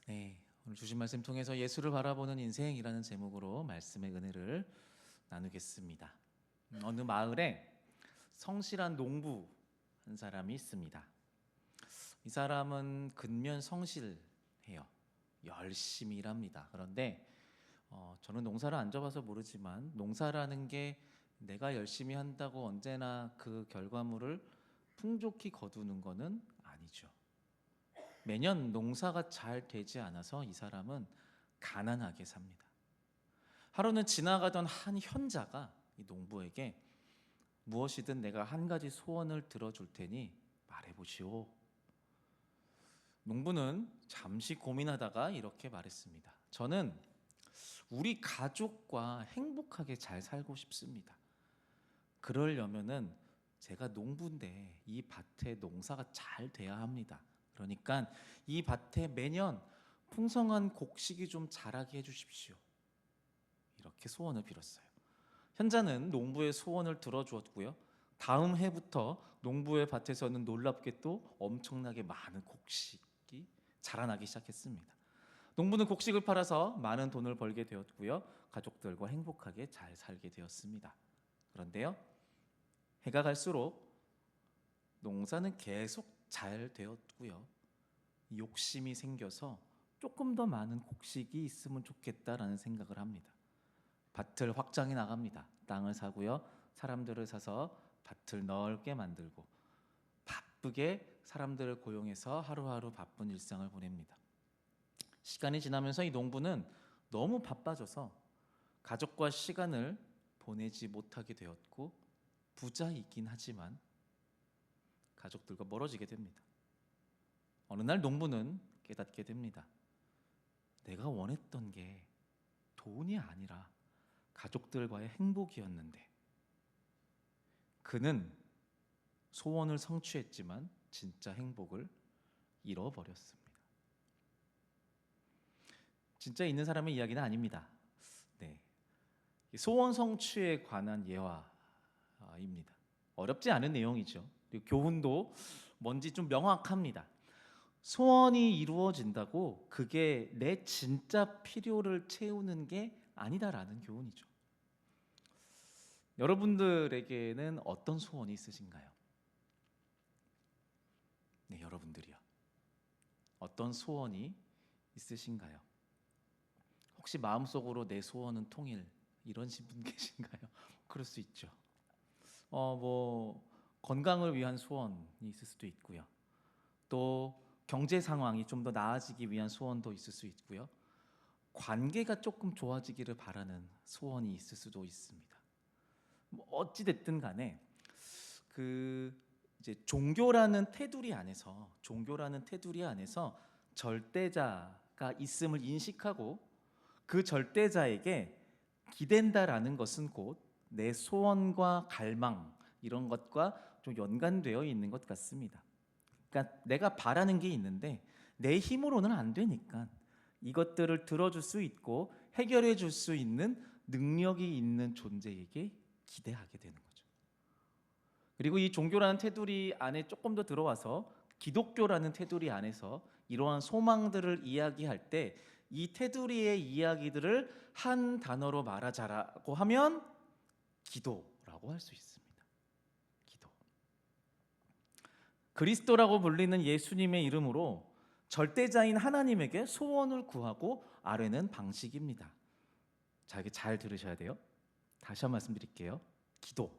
네, 오늘 주신 말씀 통해서 예수를 바라보는 인생이라는 제목으로 말씀의 은혜를 나누겠습니다. 어느 마을에 성실한 농부 한 사람이 있습니다. 이 사람은 근면 성실해요. 열심히 일합니다. 그런데 저는 농사를 안 져봐서 모르지만 농사라는 게 내가 열심히 한다고 언제나 그 결과물을 풍족히 거두는 거는 아니죠. 매년 농사가 잘 되지 않아서 이 사람은 가난하게 삽니다. 하루는 지나가던 한 현자가 이 농부에게 무엇이든 내가 한 가지 소원을 들어줄 테니 말해보시오. 농부는 잠시 고민하다가 이렇게 말했습니다. 저는 우리 가족과 행복하게 잘 살고 싶습니다. 그러려면은 제가 농부인데 이 밭에 농사가 잘 돼야 합니다. 그러니까 이 밭에 매년 풍성한 곡식이 좀 자라게 해주십시오. 이렇게 소원을 빌었어요. 현자는 농부의 소원을 들어주었고요. 다음 해부터 농부의 밭에서는 놀랍게 또 엄청나게 많은 곡식이 자라나기 시작했습니다. 농부는 곡식을 팔아서 많은 돈을 벌게 되었고요. 가족들과 행복하게 잘 살게 되었습니다. 그런데요, 해가 갈수록 농사는 계속 잘 되었고요. 욕심이 생겨서 조금 더 많은 곡식이 있으면 좋겠다라는 생각을 합니다. 밭을 확장해 나갑니다. 땅을 사고요. 사람들을 사서 밭을 넓게 만들고 바쁘게 사람들을 고용해서 하루하루 바쁜 일상을 보냅니다. 시간이 지나면서 이 농부는 너무 바빠져서 가족과 시간을 보내지 못하게 되었고 부자이긴 하지만 가족들과 멀어지게 됩니다. 어느 날 농부는 깨닫게 됩니다. 내가 원했던 게 돈이 아니라 가족들과의 행복이었는데, 그는 소원을 성취했지만 진짜 행복을 잃어버렸습니다. 진짜 있는 사람의 이야기는 아닙니다. 네, 소원 성취에 관한 예화입니다. 어렵지 않은 내용이죠. 그리고 교훈도 뭔지 좀 명확합니다. 소원이 이루어진다고 그게 내 진짜 필요를 채우는 게 아니다라는 교훈이죠. 여러분들에게는 어떤 소원이 있으신가요? 네, 여러분들이요. 어떤 소원이 있으신가요? 혹시 마음속으로 내 소원은 통일 이러신 분 계신가요? 그럴 수 있죠. 건강을 위한 소원이 있을 수도 있고요. 또 경제 상황이 좀 더 나아지기 위한 소원도 있을 수 있고요. 관계가 조금 좋아지기를 바라는 소원이 있을 수도 있습니다. 어찌 됐든 간에 이제 종교라는 테두리 안에서 절대자가 있음을 인식하고 그 절대자에게 기댄다라는 것은 곧 내 소원과 갈망 이런 것과 좀 연관되어 있는 것 같습니다. 그러니까 내가 바라는 게 있는데 내 힘으로는 안 되니까 이것들을 들어줄 수 있고 해결해 줄 수 있는 능력이 있는 존재에게 기대하게 되는 거죠. 그리고 이 종교라는 테두리 안에 조금 더 들어와서 기독교라는 테두리 안에서 이러한 소망들을 이야기할 때 이 테두리의 이야기들을 한 단어로 말하자라고 하면 기도라고 할 수 있습니다. 기도. 그리스도라고 불리는 예수님의 이름으로 절대자인 하나님에게 소원을 구하고 아뢰는 방식입니다. 자, 이게 잘 들으셔야 돼요. 다시 한 번 말씀드릴게요. 기도.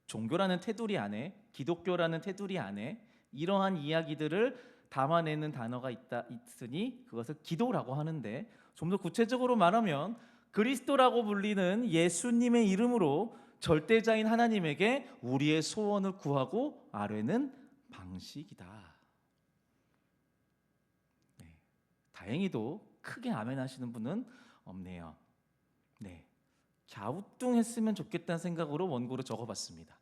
종교라는 테두리 안에, 기독교라는 테두리 안에 이러한 이야기들을 담아내는 단어가 있으니 그것을 기도라고 하는데, 좀 더 구체적으로 말하면 그리스도라고 불리는 예수님의 이름으로 절대자인 하나님에게 우리의 소원을 구하고 아뢰는 방식이다. 네, 다행히도 크게 아멘 하시는 분은 없네요. 네, 갸우뚱했으면 좋겠다는 생각으로 원고를 적어봤습니다.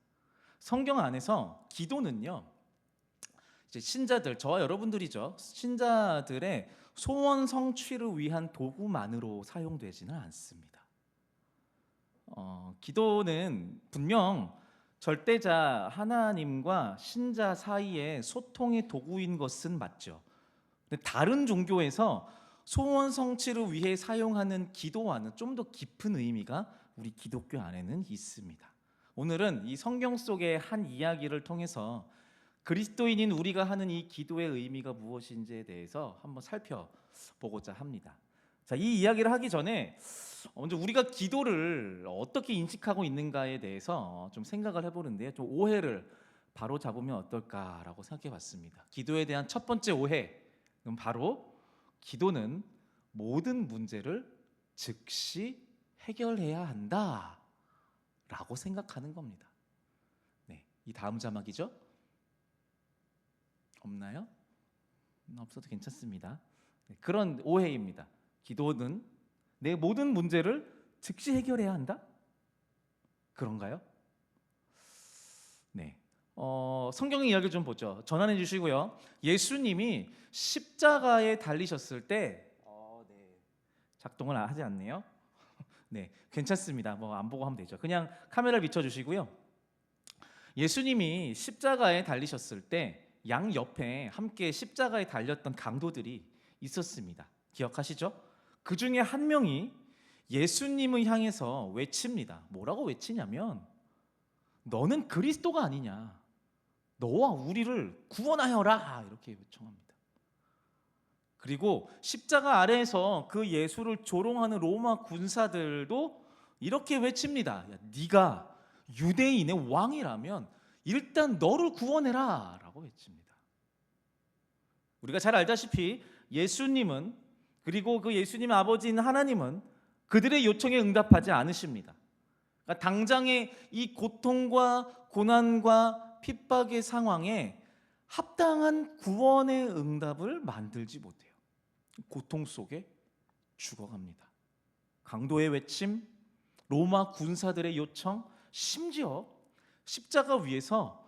성경 안에서 기도는요, 이제 신자들, 저와 여러분들이죠. 신자들의 소원 성취를 위한 도구만으로 사용되지는 않습니다. 기도는 분명 절대자 하나님과 신자 사이의 소통의 도구인 것은 맞죠. 근데 다른 종교에서 소원 성취를 위해 사용하는 기도와는 좀 더 깊은 의미가 우리 기독교 안에는 있습니다. 오늘은 이 성경 속의 한 이야기를 통해서 그리스도인인 우리가 하는 이 기도의 의미가 무엇인지에 대해서 한번 살펴보고자 합니다. 자, 이 이야기를 하기 전에 먼저 우리가 기도를 어떻게 인식하고 있는가에 대해서 좀 생각을 해보는데요. 좀 오해를 바로 잡으면 어떨까라고 생각해봤습니다. 기도에 대한 첫 번째 오해는 바로 기도는 모든 문제를 즉시 해결해야 한다라고 생각하는 겁니다. 네, 이 다음 자막이죠. 없나요? 없어도 괜찮습니다. 네, 그런 오해입니다. 기도는 내 모든 문제를 즉시 해결해야 한다? 그런가요? 네. 성경의 이야기 좀 보죠. 전환해 주시고요. 예수님이 십자가에 달리셨을 때 작동을 하지 않네요. 네, 괜찮습니다. 뭐 안 보고 하면 되죠. 그냥 카메라 비춰 주시고요. 예수님이 십자가에 달리셨을 때 양 옆에 함께 십자가에 달렸던 강도들이 있었습니다. 기억하시죠? 그 중에 한 명이 예수님을 향해서 외칩니다. 뭐라고 외치냐면 너는 그리스도가 아니냐, 너와 우리를 구원하여라, 이렇게 요청합니다. 그리고 십자가 아래에서 그 예수를 조롱하는 로마 군사들도 이렇게 외칩니다. 야, 네가 유대인의 왕이라면 일단 너를 구원해라 라고 외칩니다. 우리가 잘 알다시피 예수님은, 그리고 그 예수님의 아버지인 하나님은 그들의 요청에 응답하지 않으십니다. 그러니까 당장의 이 고통과 고난과 핍박의 상황에 합당한 구원의 응답을 만들지 못해요. 고통 속에 죽어갑니다. 강도의 외침, 로마 군사들의 요청, 심지어 십자가 위에서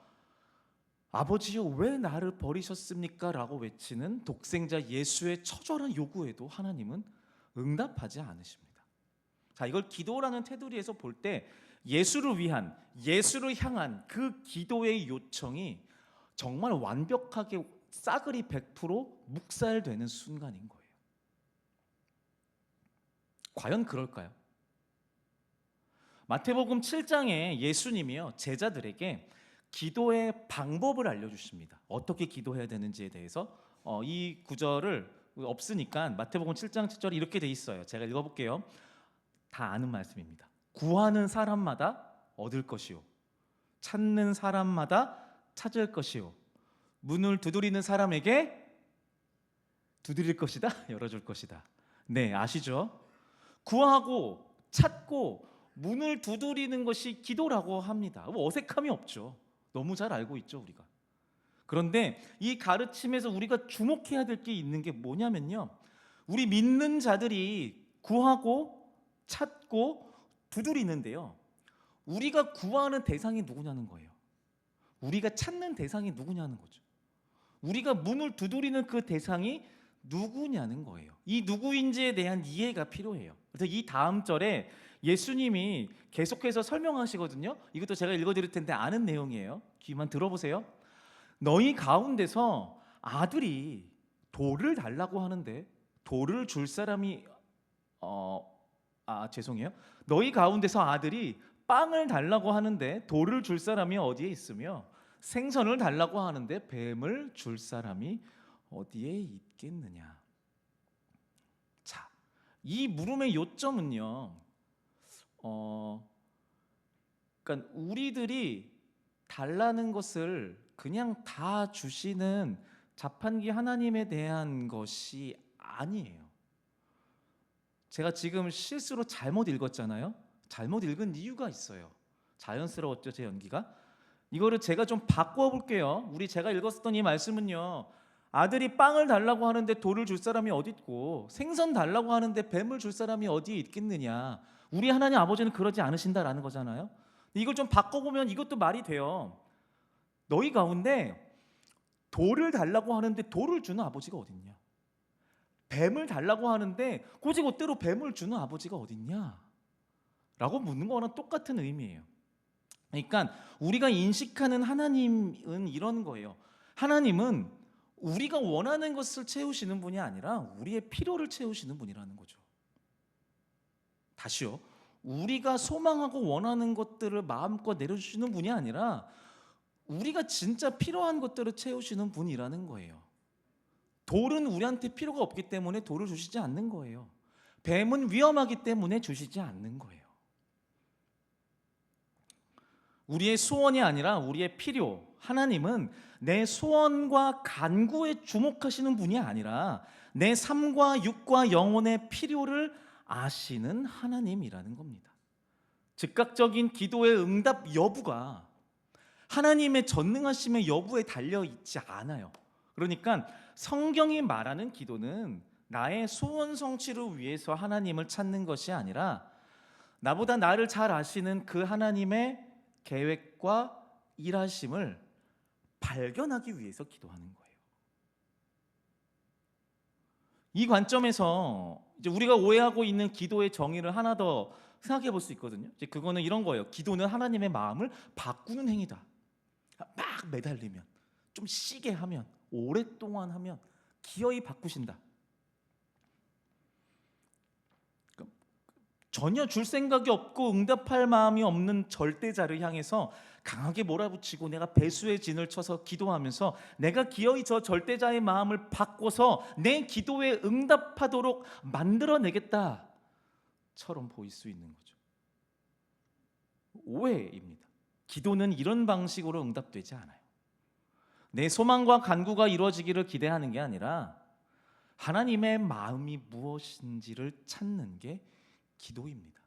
아버지여 왜 나를 버리셨습니까? 라고 외치는 독생자 예수의 처절한 요구에도 하나님은 응답하지 않으십니다. 자, 이걸 기도라는 테두리에서 볼 때 예수를 위한, 예수를 향한 그 기도의 요청이 정말 완벽하게 싸그리 100% 묵살되는 순간인 거예요. 과연 그럴까요? 마태복음 7장에 예수님이요 제자들에게 기도의 방법을 알려주십니다. 어떻게 기도해야 되는지에 대해서 이 구절을 없으니까 마태복음 7장 7절이 이렇게 돼 있어요. 제가 읽어볼게요. 다 아는 말씀입니다. 구하는 사람마다 얻을 것이요, 찾는 사람마다 찾을 것이요, 문을 두드리는 사람에게 두드릴 것이다, 열어줄 것이다. 네, 아시죠? 구하고 찾고 문을 두드리는 것이 기도라고 합니다. 어색함이 없죠. 너무 잘 알고 있죠, 우리가. 그런데 이 가르침에서 우리가 주목해야 될 게 있는 게 뭐냐면요, 우리 믿는 자들이 구하고 찾고 두드리는데요, 우리가 구하는 대상이 누구냐는 거예요. 우리가 찾는 대상이 누구냐는 거죠. 우리가 문을 두드리는 그 대상이 누구냐는 거예요. 이 누구인지에 대한 이해가 필요해요. 그래서 이 다음 절에 예수님이 계속해서 설명하시거든요. 이것도 제가 읽어드릴 텐데 아는 내용이에요. 귀만 들어보세요. 너희 가운데서 아들이 돌을 달라고 하는데 돌을 줄 사람이 죄송해요. 너희 가운데서 아들이 빵을 달라고 하는데 돌을 줄 사람이 어디에 있으며 생선을 달라고 하는데 뱀을 줄 사람이 어디에 있겠느냐. 자, 이 물음의 요점은요, 그러니까 우리들이 달라는 것을 그냥 다 주시는 자판기 하나님에 대한 것이 아니에요. 제가 지금 실수로 잘못 읽었잖아요. 잘못 읽은 이유가 있어요. 자연스러웠죠, 제 연기가? 이거를 제가 좀 바꿔볼게요. 제가 읽었었던 이 말씀은요, 아들이 빵을 달라고 하는데 돌을 줄 사람이 어디 있고 생선 달라고 하는데 뱀을 줄 사람이 어디에 있겠느냐. 우리 하나님 아버지는 그러지 않으신다라는 거잖아요. 이걸 좀 바꿔보면 이것도 말이 돼요. 너희 가운데 돌을 달라고 하는데 돌을 주는 아버지가 어딨냐, 뱀을 달라고 하는데 곧이곧대로 뱀을 주는 아버지가 어딨냐 라고 묻는 거랑 똑같은 의미예요. 그러니까 우리가 인식하는 하나님은 이런 거예요. 하나님은 우리가 원하는 것을 채우시는 분이 아니라 우리의 필요를 채우시는 분이라는 거죠. 다시요. 우리가 소망하고 원하는 것들을 마음껏 내려주시는 분이 아니라 우리가 진짜 필요한 것들을 채우시는 분이라는 거예요. 돌은 우리한테 필요가 없기 때문에 돌을 주시지 않는 거예요. 뱀은 위험하기 때문에 주시지 않는 거예요. 우리의 소원이 아니라 우리의 필요, 하나님은 내 소원과 간구에 주목하시는 분이 아니라 내 삶과 육과 영혼의 필요를 아시는 하나님이라는 겁니다. 즉각적인 기도의 응답 여부가 하나님의 전능하심의 여부에 달려 있지 않아요. 그러니까 성경이 말하는 기도는 나의 소원 성취를 위해서 하나님을 찾는 것이 아니라 나보다 나를 잘 아시는 그 하나님의 계획과 일하심을 발견하기 위해서 기도하는 거예요. 이 관점에서 이제 우리가 오해하고 있는 기도의 정의를 하나 더 생각해 볼 수 있거든요. 이제 그거는 이런 거예요. 기도는 하나님의 마음을 바꾸는 행위다. 막 매달리면, 좀 쉬게 하면, 오랫동안 하면 기어이 바꾸신다. 전혀 줄 생각이 없고 응답할 마음이 없는 절대자를 향해서 강하게 몰아붙이고 내가 배수의 진을 쳐서 기도하면서 내가 기어이 저 절대자의 마음을 바꿔서 내 기도에 응답하도록 만들어내겠다 처럼 보일 수 있는 거죠. 오해입니다. 기도는 이런 방식으로 응답되지 않아요. 내 소망과 간구가 이루어지기를 기대하는 게 아니라 하나님의 마음이 무엇인지를 찾는 게 기도입니다.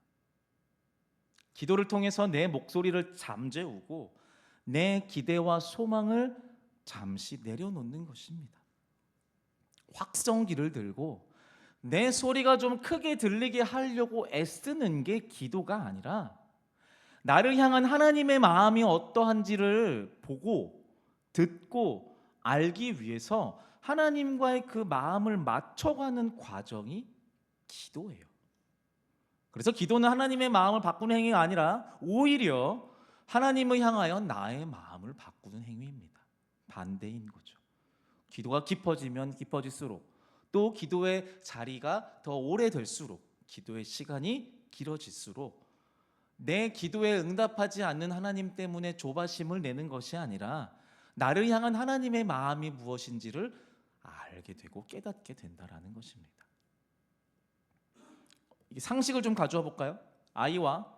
기도를 통해서 내 목소리를 잠재우고 내 기대와 소망을 잠시 내려놓는 것입니다. 확성기를 들고 내 소리가 좀 크게 들리게 하려고 애쓰는 게 기도가 아니라 나를 향한 하나님의 마음이 어떠한지를 보고 듣고 알기 위해서 하나님과의 그 마음을 맞춰가는 과정이 기도예요. 그래서 기도는 하나님의 마음을 바꾸는 행위가 아니라 오히려 하나님을 향하여 나의 마음을 바꾸는 행위입니다. 반대인 거죠. 기도가 깊어지면 깊어질수록 또 기도의 자리가 더 오래될수록 기도의 시간이 길어질수록 내 기도에 응답하지 않는 하나님 때문에 조바심을 내는 것이 아니라 나를 향한 하나님의 마음이 무엇인지를 알게 되고 깨닫게 된다라는 것입니다. 상식을 좀 가져와 볼까요? 아이와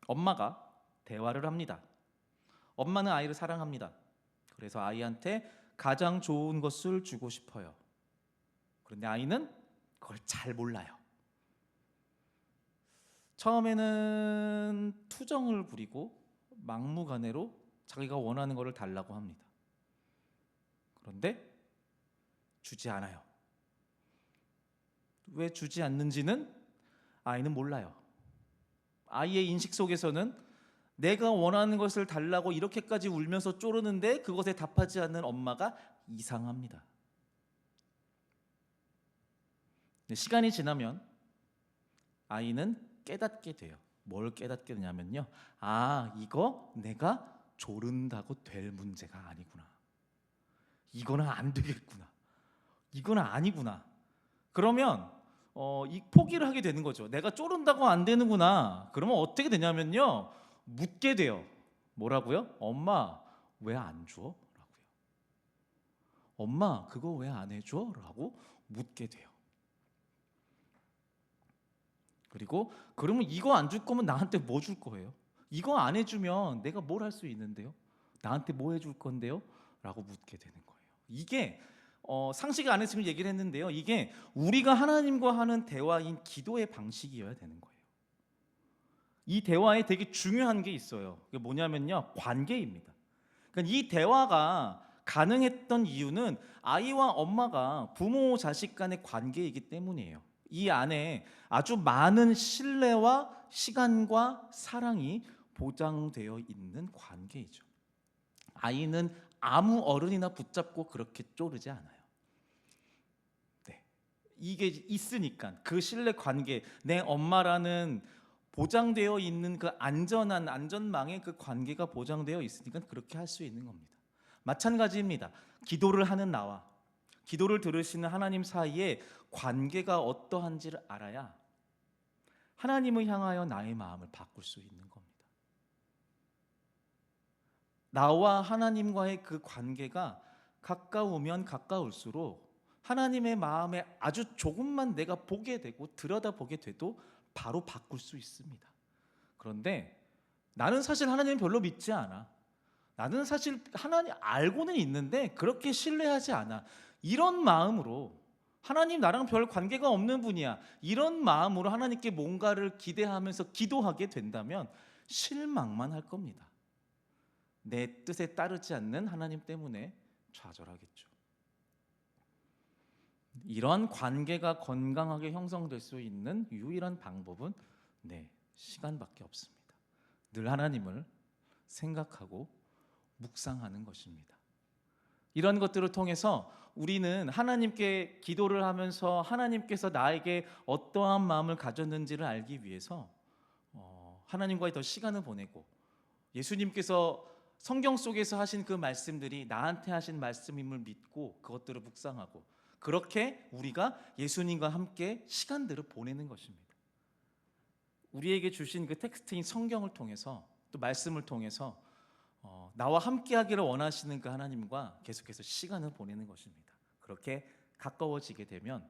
엄마가 대화를 합니다. 엄마는 아이를 사랑합니다. 그래서 아이한테 가장 좋은 것을 주고 싶어요. 그런데 아이는 그걸 잘 몰라요. 처음에는 투정을 부리고 막무가내로 자기가 원하는 것을 달라고 합니다. 그런데 주지 않아요. 왜 주지 않는지는 아이는 몰라요. 아이의 인식 속에서는 내가 원하는 것을 달라고 이렇게까지 울면서 쪼르는데 그것에 답하지 않는 엄마가 이상합니다. 시간이 지나면 아이는 깨닫게 돼요. 뭘 깨닫게 되냐면요. 아, 이거 내가 조른다고 될 문제가 아니구나. 이거는 안 되겠구나. 이거는 아니구나. 그러면 이 포기를 하게 되는 거죠. 내가 쪼른다고 안 되는구나. 그러면 어떻게 되냐면요. 묻게 돼요. 뭐라고요? 엄마, 왜 안 줘? 라고요. 엄마, 그거 왜 안 해줘? 라고 묻게 돼요. 그리고 그러면 이거 안 줄 거면 나한테 뭐 줄 거예요? 이거 안 해주면 내가 뭘 할 수 있는데요? 나한테 뭐 해줄 건데요? 라고 묻게 되는 거예요. 이게 상식 안에 지금 얘기를 했는데요. 이게 우리가 하나님과 하는 대화인 기도의 방식이어야 되는 거예요. 이 대화에 되게 중요한 게 있어요. 그게 뭐냐면요. 관계입니다. 그러니까 이 대화가 가능했던 이유는 아이와 엄마가 부모 자식 간의 관계이기 때문이에요. 이 안에 아주 많은 신뢰와 시간과 사랑이 보장되어 있는 관계이죠. 아이는 아무 어른이나 붙잡고 그렇게 쪼르지 않아요. 네. 이게 있으니까 그 신뢰 관계, 내 엄마라는 보장되어 있는 그 안전한 안전망의 그 관계가 보장되어 있으니까 그렇게 할 수 있는 겁니다. 마찬가지입니다. 기도를 하는 나와 기도를 들으시는 하나님 사이에 관계가 어떠한지를 알아야 하나님을 향하여 나의 마음을 바꿀 수 있는 겁니다. 나와 하나님과의 그 관계가 가까우면 가까울수록 하나님의 마음에 아주 조금만 내가 보게 되고 들여다보게 돼도 바로 바꿀 수 있습니다. 그런데 나는 사실 하나님 별로 믿지 않아. 나는 사실 하나님 알고는 있는데 그렇게 신뢰하지 않아. 이런 마음으로 하나님 나랑 별 관계가 없는 분이야. 이런 마음으로 하나님께 뭔가를 기대하면서 기도하게 된다면 실망만 할 겁니다. 내 뜻에 따르지 않는 하나님 때문에 좌절하겠죠. 이러한 관계가 건강하게 형성될 수 있는 유일한 방법은 시간밖에 없습니다. 늘 하나님을 생각하고 묵상하는 것입니다. 이런 것들을 통해서 우리는 하나님께 기도를 하면서 하나님께서 나에게 어떠한 마음을 가졌는지를 알기 위해서 하나님과의 더 시간을 보내고 예수님께서 성경 속에서 하신 그 말씀들이 나한테 하신 말씀임을 믿고 그것들을 묵상하고 그렇게 우리가 예수님과 함께 시간들을 보내는 것입니다. 우리에게 주신 그 텍스트인 성경을 통해서 또 말씀을 통해서 나와 함께 하기를 원하시는 그 하나님과 계속해서 시간을 보내는 것입니다. 그렇게 가까워지게 되면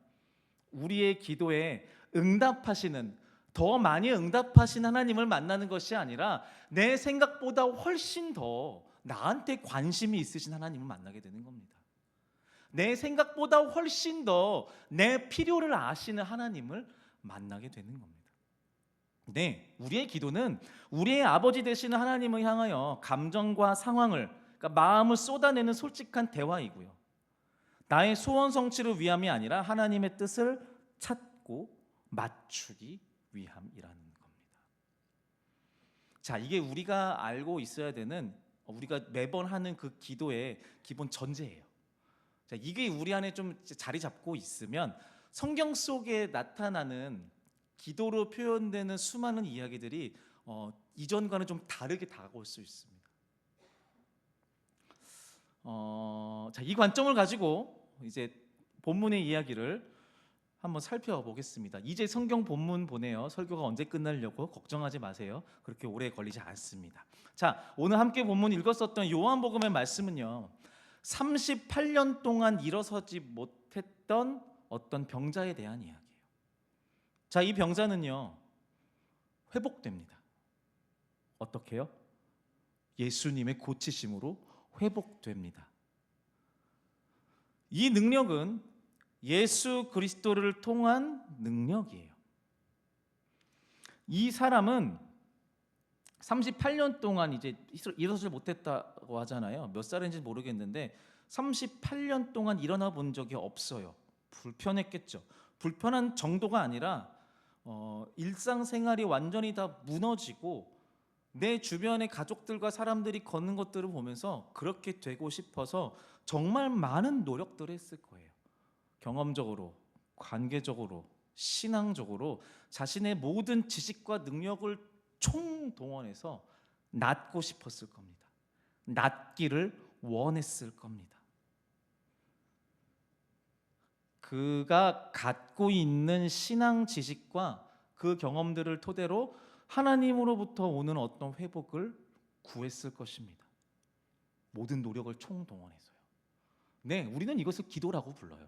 우리의 기도에 응답하시는 더 많이 응답하신 하나님을 만나는 것이 아니라 내 생각보다 훨씬 더 나한테 관심이 있으신 하나님을 만나게 되는 겁니다. 내 생각보다 훨씬 더 내 필요를 아시는 하나님을 만나게 되는 겁니다. 우리의 기도는 우리의 아버지 되시는 하나님을 향하여 감정과 상황을, 그러니까 마음을 쏟아내는 솔직한 대화이고요. 나의 소원 성취를 위함이 아니라 하나님의 뜻을 찾고 맞추기 위함이라는 겁니다. 자, 이게 우리가 알고 있어야 되는, 우리가 매번 하는 그 기도의 기본 전제예요. 자, 이게 우리 안에 좀 자리 잡고 있으면 성경 속에 나타나는 기도로 표현되는 수많은 이야기들이 이전과는 좀 다르게 다가올 수 있습니다. 자, 이 관점을 가지고 이제 본문의 이야기를 한번 살펴보겠습니다. 이제 성경 본문 보내요. 설교가 언제 끝나려고 걱정하지 마세요. 그렇게 오래 걸리지 않습니다. 자, 오늘 함께 본문 읽었었던 요한복음의 말씀은요, 38년 동안 일어서지 못했던 어떤 병자에 대한 이야기예요. 자, 이 병자는요 회복됩니다. 어떻게요? 예수님의 고치심으로 회복됩니다. 이 능력은 예수 그리스도를 통한 능력이에요. 이 사람은 38년 동안 이제 일어서지 못했다고 하잖아요. 몇 살인지 모르겠는데 38년 동안 일어나 본 적이 없어요. 불편했겠죠. 불편한 정도가 아니라 일상생활이 완전히 다 무너지고 내 주변의 가족들과 사람들이 걷는 것들을 보면서 그렇게 되고 싶어서 정말 많은 노력들을 했을 거예요. 경험적으로, 관계적으로, 신앙적으로 자신의 모든 지식과 능력을 총동원해서 낫고 싶었을 겁니다. 낫기를 원했을 겁니다. 그가 갖고 있는 신앙 지식과 그 경험들을 토대로 하나님으로부터 오는 어떤 회복을 구했을 것입니다. 모든 노력을 총동원해서요. 우리는 이것을 기도라고 불러요.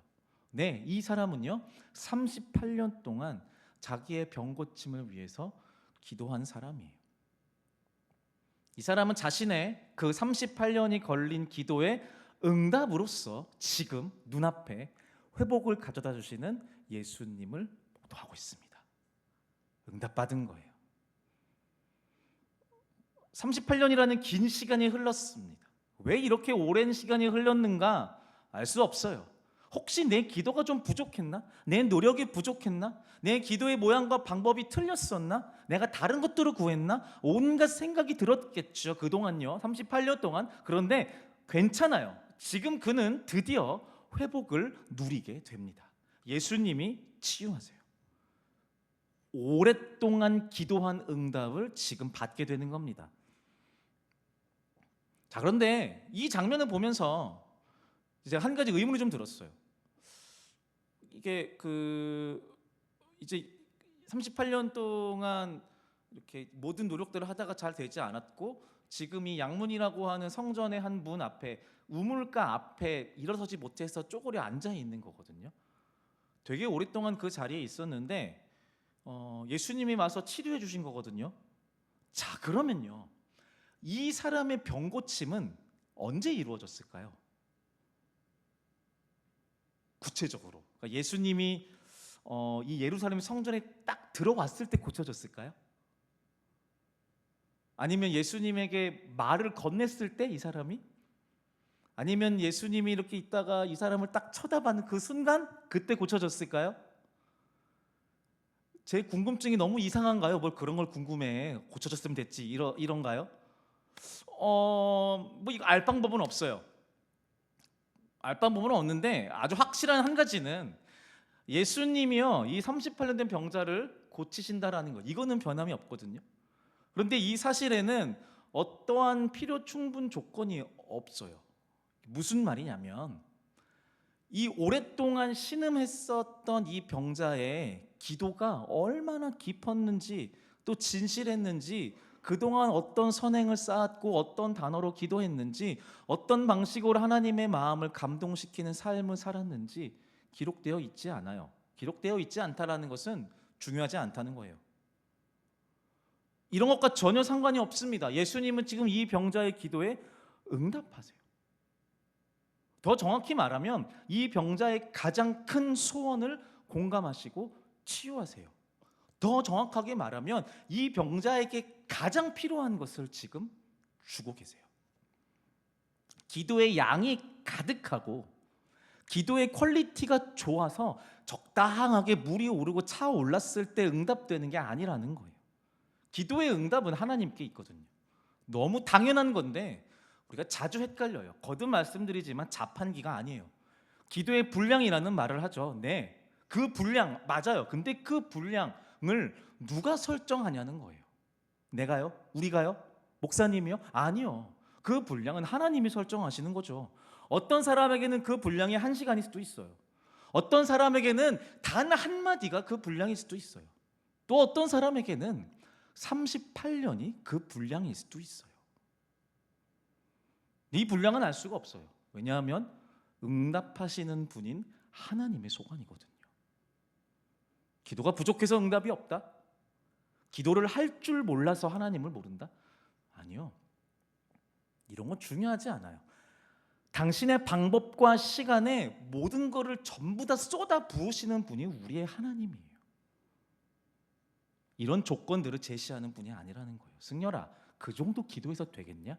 이 사람은요 38년 동안 자기의 병 고침을 위해서 기도한 사람이에요. 이 사람은 자신의 그 38년이 걸린 기도의 응답으로서 지금 눈앞에 회복을 가져다 주시는 예수님을 목도하고 있습니다. 응답받은 거예요. 38년이라는 긴 시간이 흘렀습니다. 왜 이렇게 오랜 시간이 흘렀는가 알 수 없어요. 혹시 내 기도가 좀 부족했나? 내 노력이 부족했나? 내 기도의 모양과 방법이 틀렸었나? 내가 다른 것들을 구했나? 온갖 생각이 들었겠죠. 그동안요. 38년 동안. 그런데 괜찮아요. 지금 그는 드디어 회복을 누리게 됩니다. 예수님이 치유하세요. 오랫동안 기도한 응답을 지금 받게 되는 겁니다. 자, 그런데 이 장면을 보면서 이제 한 가지 의문이 좀 들었어요. 이게 이제 38년 동안 이렇게 모든 노력들을 하다가 잘 되지 않았고, 지금 이 양문이라고 하는 성전의 한 문 앞에, 우물가 앞에 일어서지 못해서 쪼그려 앉아 있는 거거든요. 되게 오랫동안 그 자리에 있었는데 예수님이 와서 치료해 주신 거거든요. 자, 그러면요, 이 사람의 병 고침은 언제 이루어졌을까요? 구체적으로, 그러니까 예수님이 이 예루살렘 성전에 딱 들어왔을 때 고쳐졌을까요? 아니면 예수님에게 말을 건넸을 때 이 사람이? 아니면 예수님이 이렇게 있다가 이 사람을 딱 쳐다봤는 그 순간, 그때 고쳐졌을까요? 제 궁금증이 너무 이상한가요? 뭘 그런 걸 궁금해. 고쳐졌으면 됐지, 이런가요? 뭐 이거 알 방법은 없어요. 알 방법은 없는데, 아주 확실한 한 가지는 예수님이요, 이 38년 된 병자를 고치신다라는 거, 이거는 변함이 없거든요. 그런데 이 사실에는 어떠한 필요 충분 조건이 없어요. 무슨 말이냐면, 이 오랫동안 신음했었던 이 병자의 기도가 얼마나 깊었는지, 또 진실했는지, 그동안 어떤 선행을 쌓았고 어떤 단어로 기도했는지, 어떤 방식으로 하나님의 마음을 감동시키는 삶을 살았는지 기록되어 있지 않아요. 기록되어 있지 않다라는 것은 중요하지 않다는 거예요. 이런 것과 전혀 상관이 없습니다. 예수님은 지금 이 병자의 기도에 응답하세요. 더 정확히 말하면 이 병자의 가장 큰 소원을 공감하시고 치유하세요. 더 정확하게 말하면 이 병자에게 가장 필요한 것을 지금 주고 계세요. 기도의 양이 가득하고 기도의 퀄리티가 좋아서 적당하게 물이 오르고 차올랐을 때 응답되는 게 아니라는 거예요. 기도의 응답은 하나님께 있거든요. 너무 당연한 건데 우리가 자주 헷갈려요. 거듭 말씀드리지만 자판기가 아니에요. 기도의 분량이라는 말을 하죠. 네, 그 분량 맞아요. 근데 그 분량을 누가 설정하냐는 거예요. 내가요? 우리가요? 목사님이요? 아니요. 그 분량은 하나님이 설정하시는 거죠. 어떤 사람에게는 그 분량이 1시간일 수도 있어요. 어떤 사람에게는 단 한마디가 그 분량일 수도 있어요. 또 어떤 사람에게는 38년이 그 분량일 수도 있어요. 이 분량은 알 수가 없어요. 왜냐하면 응답하시는 분인 하나님의 소관이거든요. 기도가 부족해서 응답이 없다? 기도를 할 줄 몰라서 하나님을 모른다? 아니요. 이런 건 중요하지 않아요. 당신의 방법과 시간에 모든 것을 전부 다 쏟아 부으시는 분이 우리의 하나님이에요. 이런 조건들을 제시하는 분이 아니라는 거예요. 승려라, 그 정도 기도해서 되겠냐?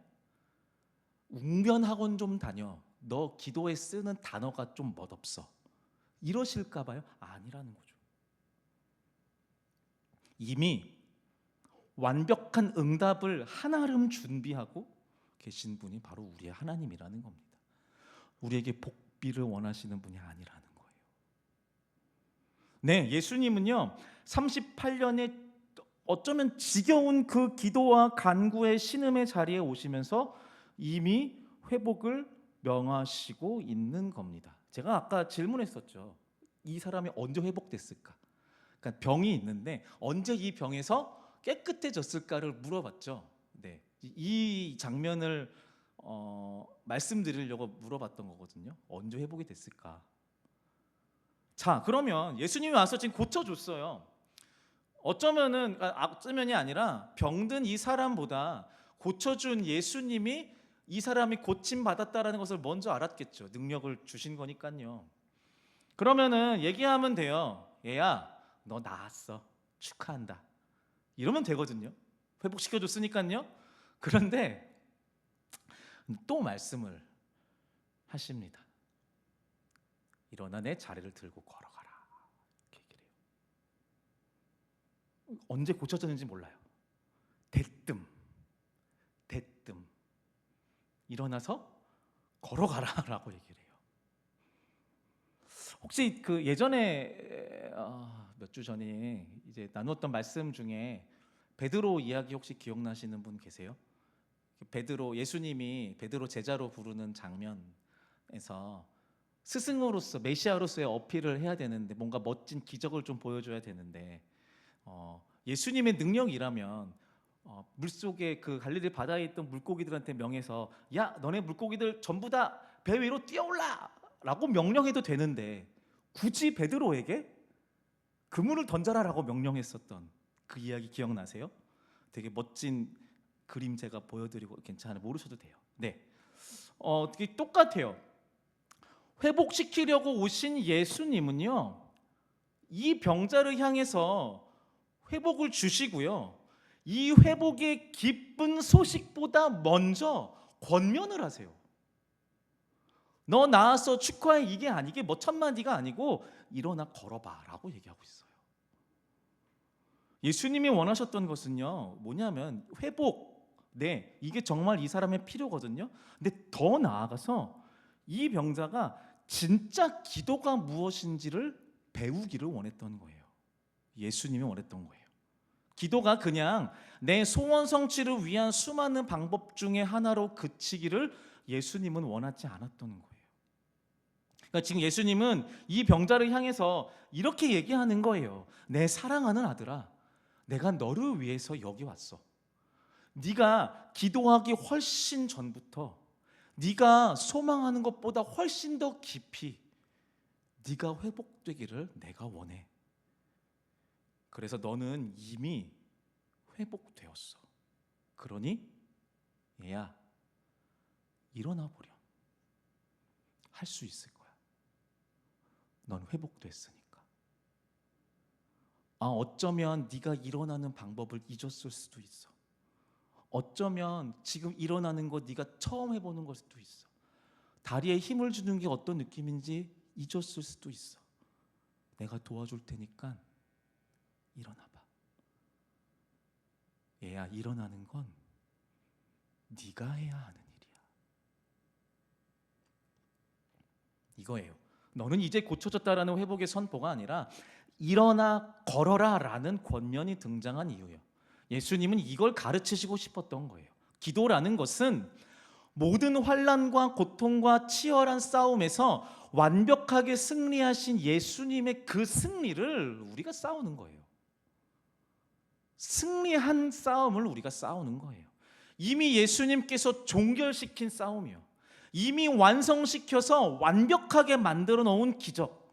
웅변학원 좀 다녀. 너 기도에 쓰는 단어가 좀 멋없어. 이러실까 봐요? 아니라는 거죠. 이미 완벽한 응답을 한아름 준비하고 계신 분이 바로 우리의 하나님이라는 겁니다. 우리에게 복비를 원하시는 분이 아니라는 거예요. 네, 예수님은요 38년의 어쩌면 지겨운 그 기도와 간구의 신음의 자리에 오시면서 이미 회복을 명하시고 있는 겁니다. 제가 아까 질문했었죠. 이 사람이 언제 회복됐을까? 그러니까 병이 있는데 언제 이 병에서 깨끗해졌을까를 물어봤죠. 네, 이 장면을 말씀드리려고 물어봤던 거거든요. 언제 회복이 됐을까? 자, 그러면 예수님이 와서 지금 고쳐줬어요. 어쩌면이 아니라 병든 이 사람보다 고쳐준 예수님이 이 사람이 고침받았다라는 것을 먼저 알았겠죠. 능력을 주신 거니까요. 그러면은 얘기하면 돼요. 얘야, 너 나았어. 축하한다. 이러면 되거든요. 회복시켜줬으니까요. 그런데 또 말씀을 하십니다. 일어나 내 자리를 들고 걸어가라. 이렇게 얘기를 해요. 언제 고쳐졌는지 몰라요. 대뜸 일어나서 걸어가라라고 얘기를 해요. 혹시 그 예전에 몇 주 전에 이제 나누었던 말씀 중에 베드로 이야기 혹시 기억나시는 분 계세요? 예수님이 베드로 제자로 부르는 장면에서 스승으로서 메시아로서의 어필을 해야 되는데, 뭔가 멋진 기적을 좀 보여줘야 되는데, 예수님의 능력이라면 물속에 그 갈릴리 바다에 있던 물고기들한테 명해서 야, 너네 물고기들 전부 다 배 위로 뛰어올라 라고 명령해도 되는데, 굳이 베드로에게 그물을 던져라라고 명령했었던 그 이야기 기억나세요? 되게 멋진 그림 제가 보여드리고 괜찮아요. 모르셔도 돼요. 네, 되게 똑같아요. 회복시키려고 오신 예수님은요, 이 병자를 향해서 회복을 주시고요, 이 회복의 기쁜 소식보다 먼저 권면을 하세요. 너 나아서 축하해, 이게 뭐 천만디가 아니고 일어나 걸어봐 라고 얘기하고 있어요. 예수님이 원하셨던 것은요, 뭐냐면 회복. 네, 이게 정말 이 사람의 필요거든요. 근데 더 나아가서 이 병자가 진짜 기도가 무엇인지를 배우기를 원했던 거예요. 예수님이 원했던 거예요. 기도가 그냥 내 소원 성취를 위한 수많은 방법 중에 하나로 그치기를 예수님은 원하지 않았던 거예요. 그러니까 지금 예수님은 이 병자를 향해서 이렇게 얘기하는 거예요. 내 사랑하는 아들아, 내가 너를 위해서 여기 왔어. 네가 기도하기 훨씬 전부터, 네가 소망하는 것보다 훨씬 더 깊이 네가 회복되기를 내가 원해. 그래서 너는 이미 회복되었어. 그러니 얘야, 일어나 보렴. 할 수 있을 거야. 넌 회복됐으니까. 어쩌면 네가 일어나는 방법을 잊었을 수도 있어. 어쩌면 지금 일어나는 거 네가 처음 해보는 걸 수도 있어. 다리에 힘을 주는 게 어떤 느낌인지 잊었을 수도 있어. 내가 도와줄 테니까 일어나봐. 얘야, 일어나는 건 네가 해야 하는 일이야. 이거예요. 너는 이제 고쳐졌다라는 회복의 선포가 아니라 일어나 걸어라 라는 권면이 등장한 이유예요. 예수님은 이걸 가르치시고 싶었던 거예요. 기도라는 것은 모든 환난과 고통과 치열한 싸움에서 완벽하게 승리하신 예수님의 그 승리를 우리가 싸우는 거예요. 승리한 싸움을 우리가 싸우는 거예요. 이미 예수님께서 종결시킨 싸움이요, 이미 완성시켜서 완벽하게 만들어 놓은 기적,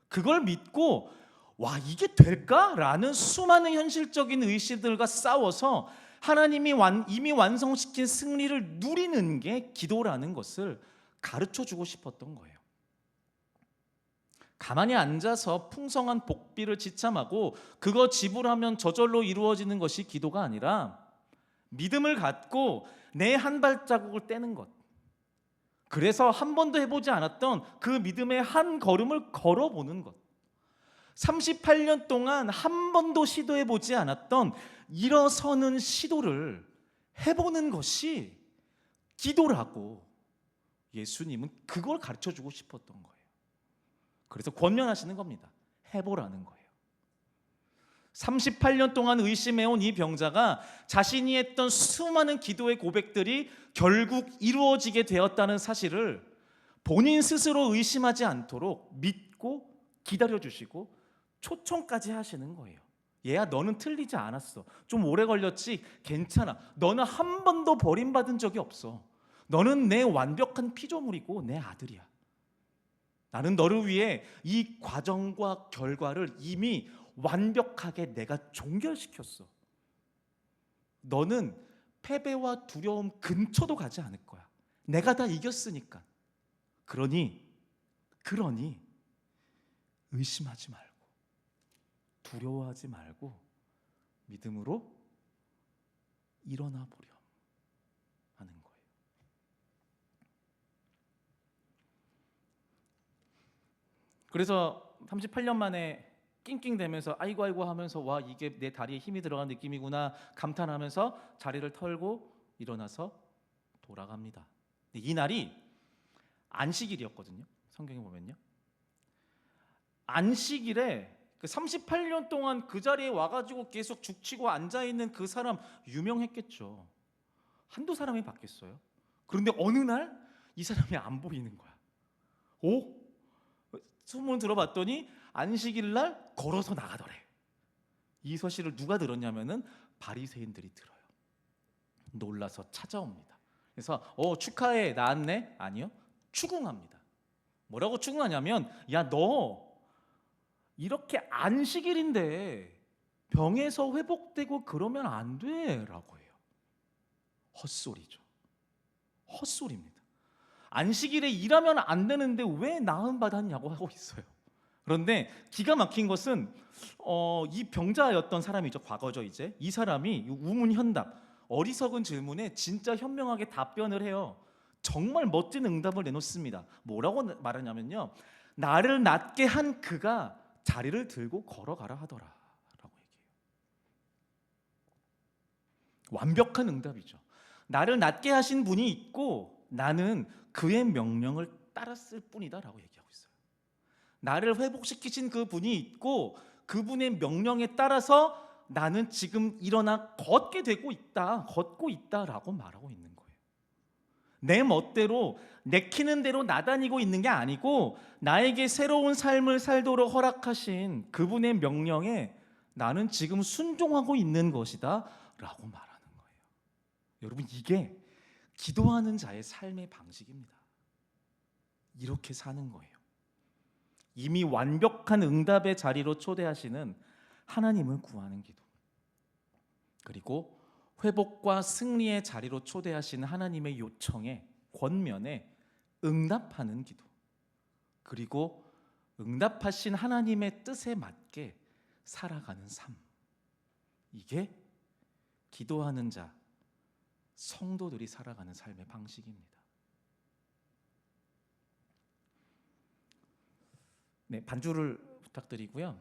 그걸 믿고 와, 이게 될까라는 수많은 현실적인 의식들과 싸워서 하나님이 이미 완성시킨 승리를 누리는 게 기도라는 것을 가르쳐 주고 싶었던 거예요. 가만히 앉아서 풍성한 복비를 지참하고 그거 지불하면 저절로 이루어지는 것이 기도가 아니라 믿음을 갖고 내 한 발자국을 떼는 것. 그래서 한 번도 해보지 않았던 그 믿음의 한 걸음을 걸어보는 것. 38년 동안 한 번도 시도해보지 않았던 일어서는 시도를 해보는 것이 기도라고 예수님은 그걸 가르쳐주고 싶었던 거예요. 그래서 권면하시는 겁니다. 해보라는 거예요. 38년 동안 의심해온 이 병자가 자신이 했던 수많은 기도의 고백들이 결국 이루어지게 되었다는 사실을 본인 스스로 의심하지 않도록 믿고 기다려주시고 초청까지 하시는 거예요. 얘야, 너는 틀리지 않았어. 좀 오래 걸렸지? 괜찮아. 너는 한 번도 버림받은 적이 없어. 너는 내 완벽한 피조물이고 내 아들이야. 나는 너를 위해 이 과정과 결과를 이미 완벽하게 내가 종결시켰어. 너는 패배와 두려움 근처도 가지 않을 거야. 내가 다 이겼으니까. 그러니 의심하지 말고 두려워하지 말고 믿음으로 일어나 보렴 하는 거예요. 그래서 38년 만에 낑낑대면서 아이고 하면서 와, 이게 내 다리에 힘이 들어간 느낌이구나 감탄하면서 자리를 털고 일어나서 돌아갑니다. 이 날이 안식일이었거든요. 성경에 보면요, 안식일에 그 38년 동안 그 자리에 와가지고 계속 죽치고 앉아있는 그 사람 유명했겠죠. 한두 사람이 바뀌었어요. 그런데 어느 날 이 사람이 안 보이는 거야. 오? 소문 들어봤더니 안식일 날 걸어서 나가더래. 이 소식을 누가 들었냐면은 바리새인들이 들어요. 놀라서 찾아옵니다. 그래서 축하해, 나았네? 아니요, 추궁합니다. 뭐라고 추궁하냐면, 야, 너 이렇게 안식일인데 병에서 회복되고 그러면 안 돼라고 해요. 헛소리죠. 헛소리입니다. 안식일에 일하면 안 되는데 왜 나음 받았냐고 하고 있어요. 그런데 기가 막힌 것은 이 병자였던 사람이죠. 과거죠. 이제 이 사람이 우문현답, 어리석은 질문에 진짜 현명하게 답변을 해요. 정말 멋진 응답을 내놓습니다. 뭐라고 말하냐면요, 나를 낫게 한 그가 자리를 들고 걸어가라 하더라 라고 얘기해요. 완벽한 응답이죠. 나를 낫게 하신 분이 있고 나는 그의 명령을 따랐을 뿐이다 라고 얘기하고 있어요. 나를 회복시키신 그 분이 있고 그분의 명령에 따라서 나는 지금 일어나 걷게 되고 있다, 걷고 있다라고 말하고 있는 거예요. 내 멋대로 내키는 대로 나다니고 있는 게 아니고 나에게 새로운 삶을 살도록 허락하신 그분의 명령에 나는 지금 순종하고 있는 것이다 라고 말하는 거예요. 여러분, 이게 기도하는 자의 삶의 방식입니다. 이렇게 사는 거예요. 이미 완벽한 응답의 자리로 초대하시는 하나님을 구하는 기도, 그리고 회복과 승리의 자리로 초대하시는 하나님의 요청에, 권면에 응답하는 기도, 그리고 응답하신 하나님의 뜻에 맞게 살아가는 삶, 이게 기도하는 자, 성도들이 살아가는 삶의 방식입니다. 네, 반주를 부탁드리고요.